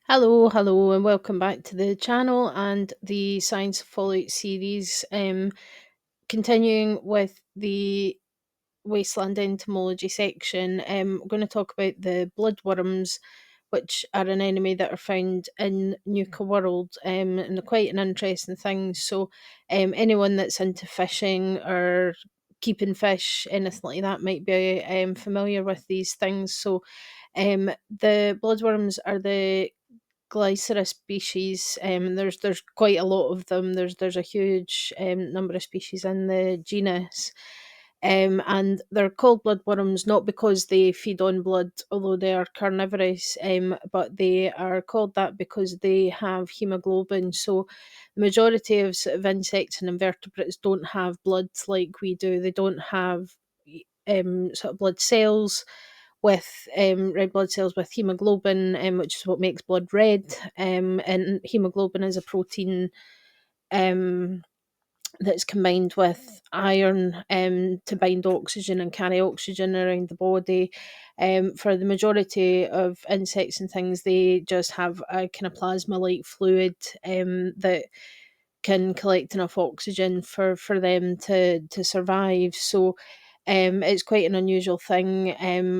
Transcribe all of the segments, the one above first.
Hello, and welcome back to the channel and the Science of Fallout series. Continuing with the Wasteland Entomology section, I'm going to talk about the bloodworms, which are an enemy that are found in Nuka World, and they're quite an interesting thing. So, anyone that's into fishing or keeping fish, anything like that, might be familiar with these things. So, the bloodworms are the Glycera species. There's quite a lot of them. There's a huge number of species in the genus. And they're called bloodworms not because they feed on blood, although they are carnivorous, but they are called that because they have hemoglobin. So the majority of sort of insects and invertebrates don't have blood like we do. They don't have sort of blood cells with red blood cells with hemoglobin, which is what makes blood red. And hemoglobin is a protein um, that's combined with iron to bind oxygen and carry oxygen around the body. For the majority of insects and things, they just have a kind of plasma like fluid that can collect enough oxygen for them to survive. So it's quite an unusual thing.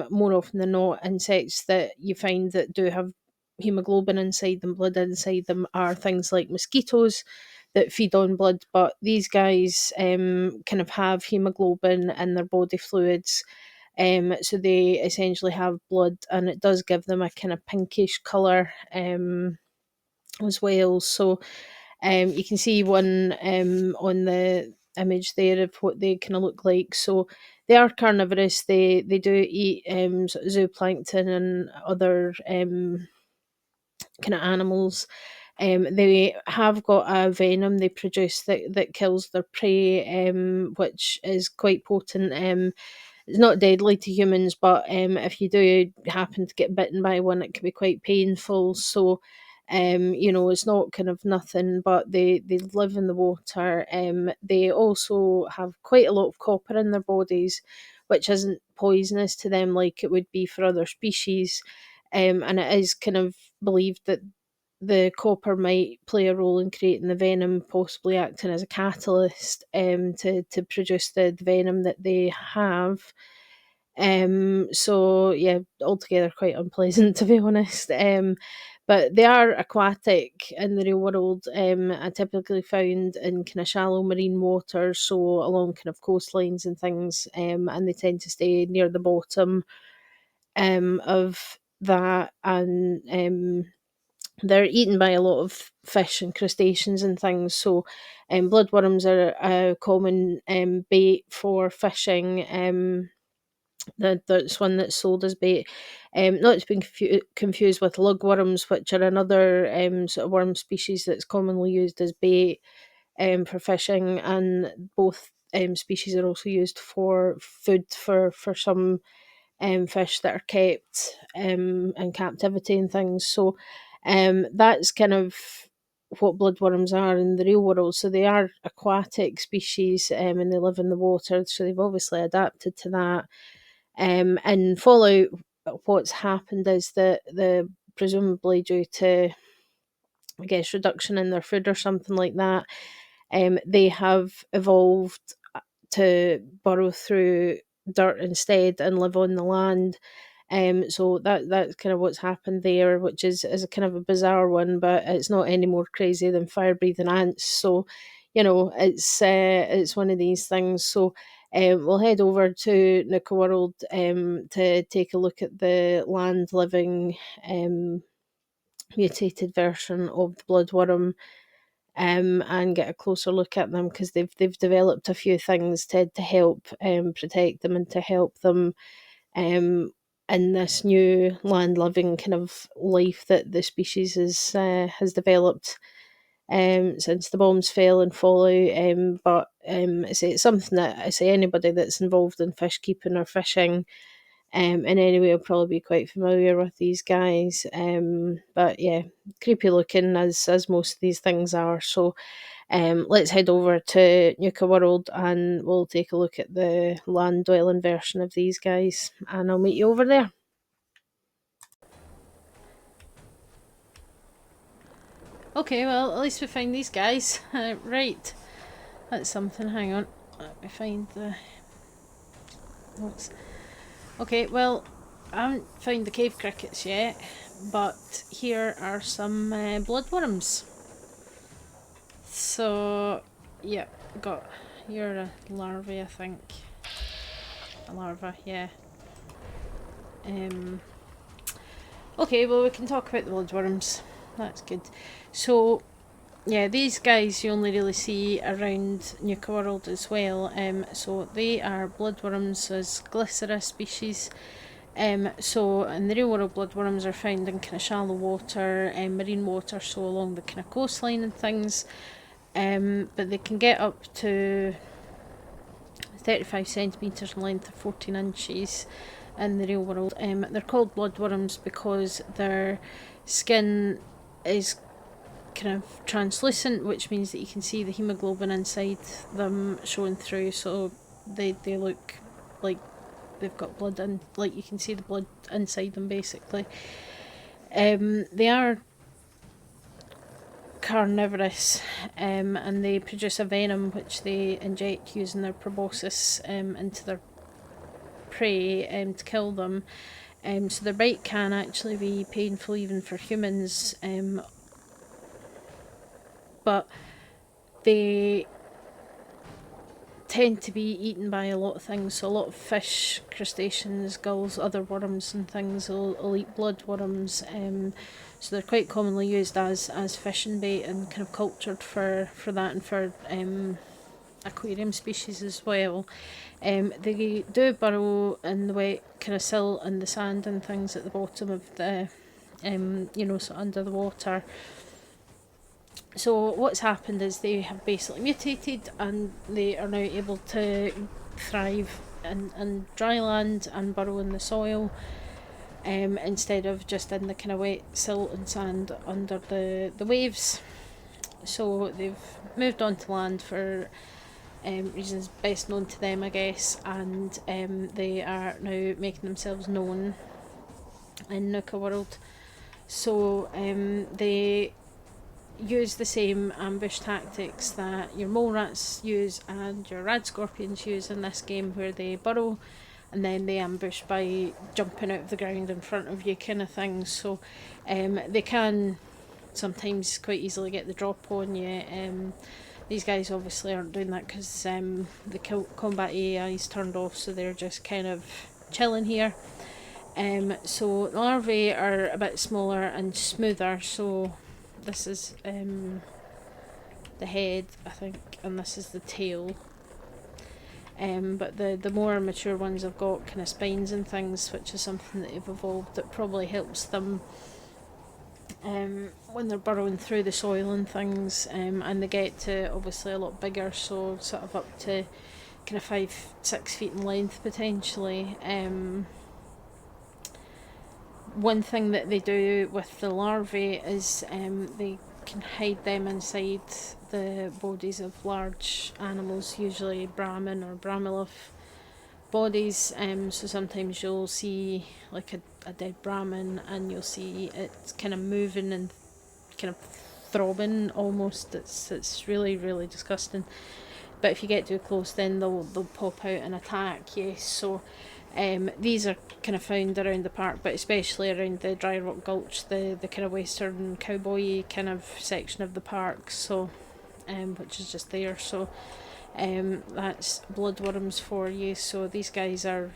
More often than not, insects that you find that do have hemoglobin inside them, blood inside them, are things like mosquitoes that feed on blood. But these guys kind of have hemoglobin in their body fluids. So they essentially have blood, and it does give them a kind of pinkish colour as well. So you can see one on the image there of what they kind of look like. So they are carnivorous. They do eat sort of zooplankton and other kind of animals. They have got a venom they produce that kills their prey, which is quite potent. It's not deadly to humans, but if you do happen to get bitten by one, it can be quite painful. So, it's not kind of nothing, but they live in the water. They also have quite a lot of copper in their bodies, which isn't poisonous to them like it would be for other species. And it is kind of believed that the copper might play a role in creating the venom, possibly acting as a catalyst to produce the venom that they have. So yeah, altogether quite unpleasant to be honest. But they are aquatic in the real world, are typically found in kind of shallow marine waters, so along kind of coastlines and things, and they tend to stay near the bottom of that, and they're eaten by a lot of fish and crustaceans and things. So, bloodworms are a common bait for fishing. That's one that's sold as bait. Not to be confused with lugworms, which are another sort of worm species that's commonly used as bait for fishing, and both species are also used for food for some fish that are kept in captivity and things. So that's kind of what bloodworms are in the real world. So they are aquatic species, and they live in the water. So they've obviously adapted to that. And Fallout, what's happened is that the presumably due to, I guess, reduction in their food or something like that, they have evolved to burrow through dirt instead and live on the land. So that's kind of what's happened there, which is a kind of a bizarre one, but it's not any more crazy than fire breathing ants. So, it's one of these things. So, we'll head over to Nuka World to take a look at the land living mutated version of the bloodworm, and get a closer look at them because they've developed a few things to help protect them and to help them um, in this new land living kind of life that the species has developed since the bombs fell and Fallout. But it's something that I say anybody that's involved in fish keeping or fishing in any way will probably be quite familiar with these guys. But yeah, creepy looking as most of these things are. So let's head over to Nuka World and we'll take a look at the land dwelling version of these guys, and I'll meet you over there. Okay, well, at least we find these guys. Right. That's something. Hang on. Let me find the notes. Okay, well, I haven't found the cave crickets yet, but here are some bloodworms. So, yeah, got. You're a larvae, I think. A larva, yeah. Okay, well, we can talk about the bloodworms. That's good. So, yeah, these guys you only really see around Nuka World as well. So they are bloodworms as Glycera species. So in the real world, bloodworms are found in kind of shallow water, marine water, so along the kind of coastline and things. But they can get up to 35 centimetres in length of 14 inches in the real world. They're called bloodworms because their skin is kind of translucent, which means that you can see the hemoglobin inside them showing through, so they look like they've got blood in, like you can see the blood inside them basically. They are carnivorous, and they produce a venom which they inject using their proboscis into their prey to kill them. So their bite can actually be painful even for humans, but they tend to be eaten by a lot of things. So a lot of fish, crustaceans, gulls, other worms and things will eat bloodworms. So they're quite commonly used as fishing bait and kind of cultured for that, and for aquarium species as well. They do burrow in the wet kind of silt and the sand and things at the bottom of the, so under the water. So what's happened is they have basically mutated, and they are now able to thrive in dry land and burrow in the soil, instead of just in the kind of wet silt and sand under the waves. So they've moved on to land for reasons best known to them, I guess, and they are now making themselves known in Nuka World. So they use the same ambush tactics that your mole rats use and your rad scorpions use in this game, where they burrow and then they ambush by jumping out of the ground in front of you, kind of thing. So they can sometimes quite easily get the drop on you. These guys obviously aren't doing that because the combat AI is turned off, so they're just kind of chilling here. So the larvae are a bit smaller and smoother, so this is the head, I think, and this is the tail. But the more mature ones have got kind of spines and things, which is something that they've evolved that probably helps them when they're burrowing through the soil and things, and they get to obviously a lot bigger, so sort of up to kind of 5-6 feet in length potentially. One thing that they do with the larvae is they can hide them inside the bodies of large animals, usually Brahmin or Brahmilov bodies. So sometimes you'll see like a dead Brahmin, and you'll see it kind of moving and kind of throbbing almost. It's really, really disgusting. But if you get too close, then they'll pop out and attack. Yes, so these are kind of found around the park, but especially around the Dry Rock Gulch, the kind of western cowboy kind of section of the park. So, which is just there. So, that's bloodworms for you. So these guys are,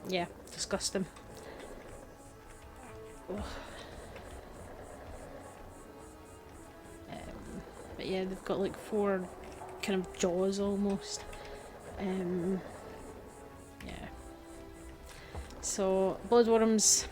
yeah, disgusting. But yeah, they've got like 4 kind of jaws almost. Yeah. So bloodworms